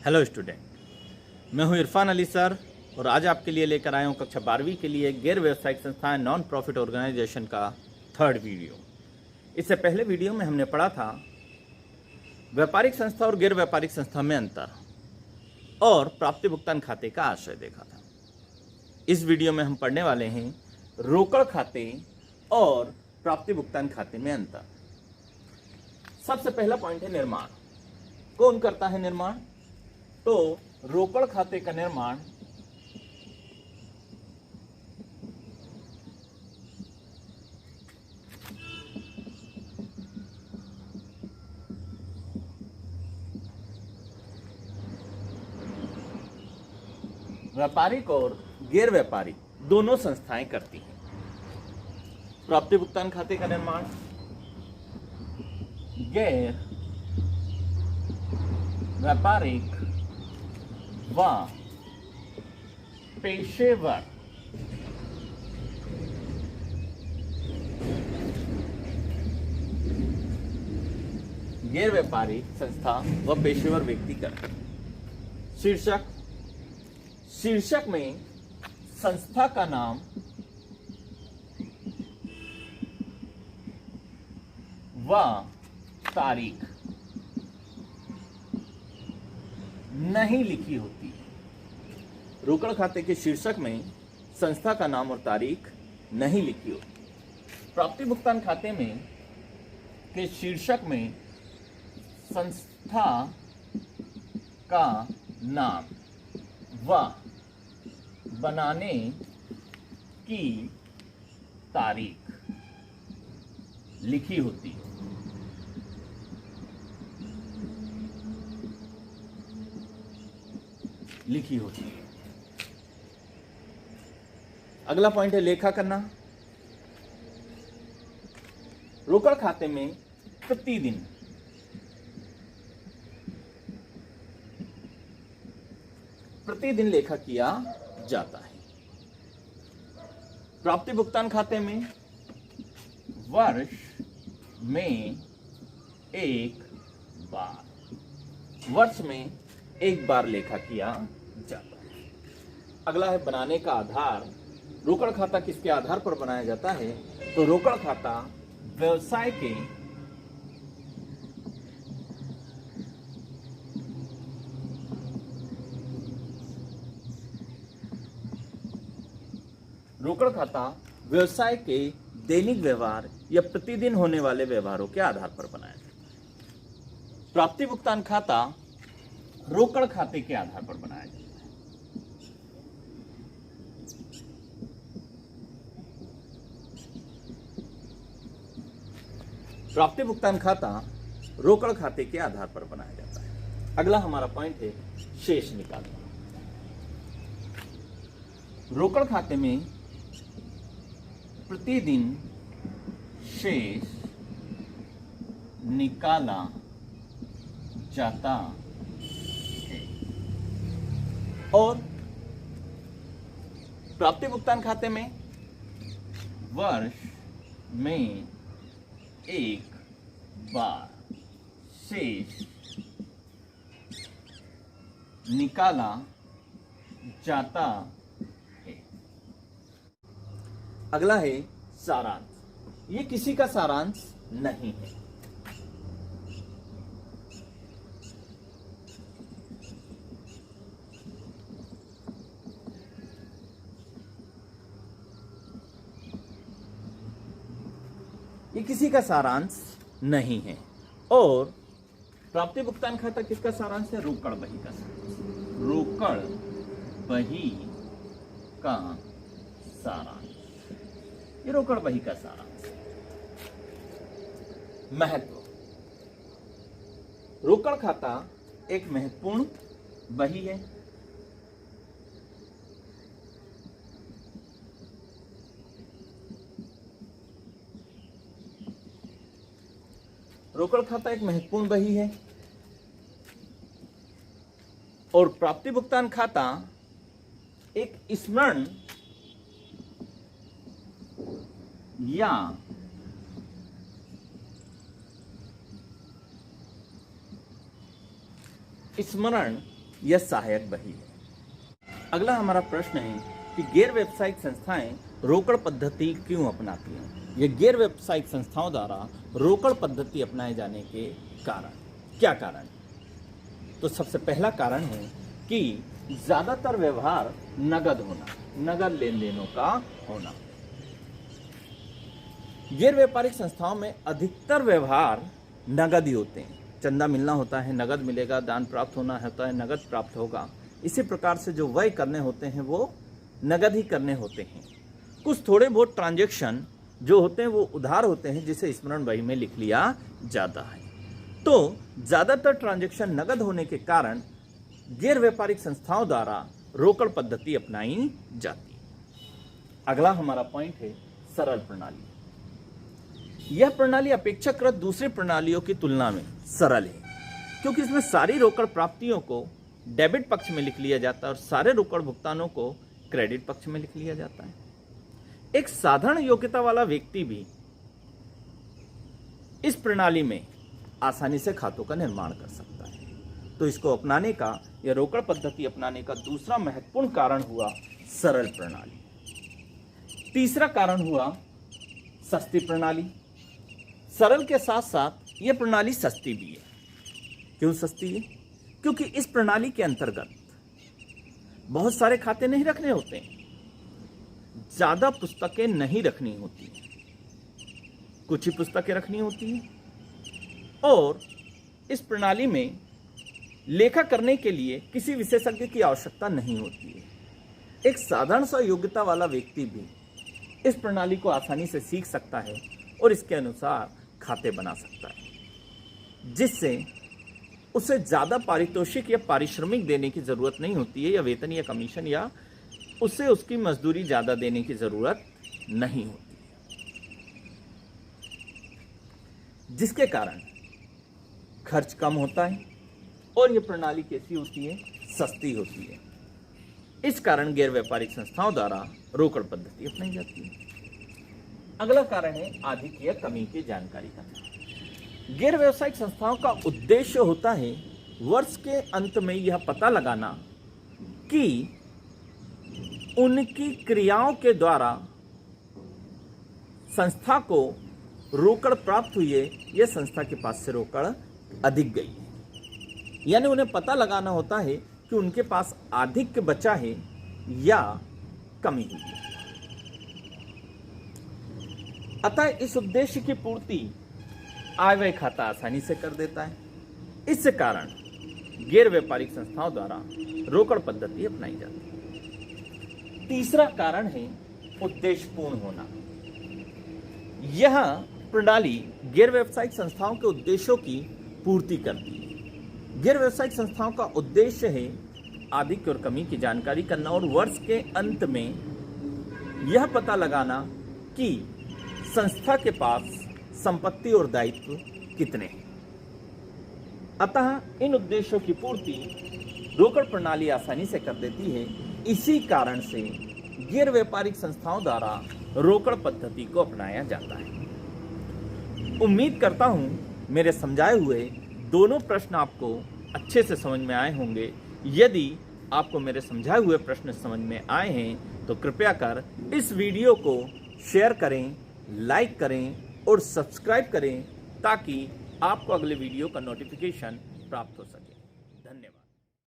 Hello student, मैं हूं Irfan Ali sir और आज आपके लिए लेकर आया हूं कक्षा 12वीं के लिए गैर व्यावसायिक संस्थाएं नॉन प्रॉफिट ऑर्गेनाइजेशन का थर्ड वीडियो। इससे पहले वीडियो में हमने पढ़ा था व्यापारिक संस्था और गैर व्यापारिक संस्था में अंतर और प्राप्ति भुगतान खाते का आशय देखा था। इस वीडियो में हम पढ़ने वाले हैं रोकड़ खाते और प्राप्ति भुगतान खाते में अंतर। सबसे पहला पॉइंट है निर्माण। कौन करता है निर्माण? तो रोकड़ खाते का निर्माण व्यापारिक और गैर व्यापारिक दोनों संस्थाएं करती हैं। प्राप्ति भुगतान खाते का निर्माण गैर व्यापारिक व पेशेवर गैर व्यापारिक संस्था व पेशेवर व्यक्ति करते हैं। शीर्षक में संस्था का नाम व तारीख नहीं लिखी होती। रोकड़ खाते के शीर्षक में संस्था का नाम और तारीख नहीं लिखी होती। प्राप्ति भुगतान खाते में के शीर्षक में संस्था का नाम व बनाने की तारीख लिखी होती है। अगला पॉइंट है लेखा करना। रोकड़ खाते में प्रतिदिन लेखा किया जाता है। प्राप्ति भुगतान खाते में वर्ष में एक बार लेखा किया जाता है। अगला है बनाने का आधार। रोकड़ खाता किसके आधार पर बनाया जाता है? तो रोकड़ खाता व्यवसाय के दैनिक व्यवहार या प्रतिदिन होने वाले व्यवहारों के आधार पर बनाया जाता है। प्राप्ति भुगतान खाता रोकड़ खाते के आधार पर बनाया जाता है। प्राप्ति भुगतान खाता रोकड़ खाते के आधार पर बनाया जाता है। अगला हमारा पॉइंट है शेष निकालना। रोकड़ खाते में प्रतिदिन शेष निकाला जाता है और प्राप्ति भुगतान खाते में वर्ष में एक बार शेष निकाला जाता है। अगला है सारांश। ये किसी का सारांश नहीं है। ये किसी का सारांश नहीं है। और प्राप्ति भुगतान खाता किसका सारांश है? रोकड़ बही का सारांश। रोकड़ बही का सारांश, ये रोकड़ बही का सारांश। महत्व। रोकड़ खाता एक महत्वपूर्ण बही है। रोकड़ खाता एक महत्वपूर्ण बही है और प्राप्ति भुगतान खाता एक स्मरण या स्मरण या सहायक वही है। अगला हमारा प्रश्न है कि गैर व्यावसायिक संस्थाएं रोकड़ पद्धति क्यों अपनाती हैं? ये गैर व्यावसायिक संस्थाओं द्वारा रोकड़ पद्धति अपनाए जाने के कारण क्या कारण? तो सबसे पहला कारण है कि ज्यादातर व्यवहार नगद होना, नगद लेन देनों का होना। गैर व्यापारिक संस्थाओं में अधिकतर व्यवहार नगद ही होते हैं। चंदा मिलना होता है, नगद मिलेगा, दान प्राप्त होना होता है, नगद प्राप्त होगा। इसी प्रकार से जो व्यय करने होते हैं वो नगद ही करने होते हैं। कुछ थोड़े बहुत ट्रांजैक्शन जो होते हैं वो उधार होते हैं, जिसे स्मरण बही में लिख लिया जाता है। तो ज्यादातर ट्रांजैक्शन नगद होने के कारण गैर व्यापारिक संस्थाओं द्वारा रोकड़ पद्धति अपनाई जाती है। अगला हमारा पॉइंट है सरल प्रणाली। यह प्रणाली अपेक्षाकृत दूसरी प्रणालियों की तुलना में सरल है, क्योंकि इसमें सारी रोकड़ प्राप्तियों को डेबिट पक्ष में लिख लिया जाता है और सारे रोकड़ भुगतानों को क्रेडिट पक्ष में लिख लिया जाता है। एक साधारण योग्यता वाला व्यक्ति भी इस प्रणाली में आसानी से खातों का निर्माण कर सकता है। तो इसको अपनाने का या रोकड़ पद्धति अपनाने का दूसरा महत्वपूर्ण कारण हुआ सरल प्रणाली। तीसरा कारण हुआ सस्ती प्रणाली। सरल के साथ साथ यह प्रणाली सस्ती भी है। क्यों सस्ती है? क्योंकि इस प्रणाली के अंतर्गत बहुत सारे खाते नहीं रखने होते हैं, ज्यादा पुस्तकें नहीं रखनी होती, कुछ ही पुस्तकें रखनी होती हैं और इस प्रणाली में लेखा करने के लिए किसी विशेषज्ञ की आवश्यकता नहीं होती है। एक साधारण सा योग्यता वाला व्यक्ति भी इस प्रणाली को आसानी से सीख सकता है और इसके अनुसार खाते बना सकता है, जिससे उसे ज़्यादा पारितोषिक या पारिश्रमिक देने की ज़रूरत नहीं होती है, या वेतन या कमीशन, या उसे उसकी मजदूरी ज़्यादा देने की ज़रूरत नहीं होती है, जिसके कारण खर्च कम होता है और यह प्रणाली कैसी होती है? सस्ती होती है। इस कारण गैर व्यापारिक संस्थाओं द्वारा रोकड़ पद्धति अपनाई जाती है। अगला कारण है अधिक या कमी की जानकारी करना। गैर व्यावसायिक संस्थाओं का उद्देश्य होता है वर्ष के अंत में यह पता लगाना कि उनकी क्रियाओं के द्वारा संस्था को रोकड़ प्राप्त हुई है या संस्था के पास से रोकड़ अधिक गई है। यानी उन्हें पता लगाना होता है कि उनके पास अधिक बचा है या कमी हुई है। अतः इस उद्देश्य की पूर्ति आय व्यय खाता आसानी से कर देता है। इस कारण गैर व्यापारिक संस्थाओं द्वारा रोकड़ पद्धति अपनाई जाती है। तीसरा कारण है उद्देश्यपूर्ण होना। यह प्रणाली गैर व्यावसायिक संस्थाओं के उद्देश्यों की पूर्ति करती है। गैर व्यावसायिक संस्थाओं का उद्देश्य है अधिक और कमी की जानकारी करना और वर्ष के अंत में यह पता लगाना कि संस्था के पास संपत्ति और दायित्व कितने हैं। अतः इन उद्देश्यों की पूर्ति रोकड़ प्रणाली आसानी से कर देती है। इसी कारण से गैर व्यापारिक संस्थाओं द्वारा रोकड़ पद्धति को अपनाया जाता है। उम्मीद करता हूं मेरे समझाए हुए दोनों प्रश्न आपको अच्छे से समझ में आए होंगे। यदि आपको मेरे समझाए हुए प्रश्न समझ में आए हैं तो कृपया कर इस वीडियो को शेयर करें, लाइक करें और सब्सक्राइब करें, ताकि आपको अगले वीडियो का नोटिफिकेशन प्राप्त हो सके।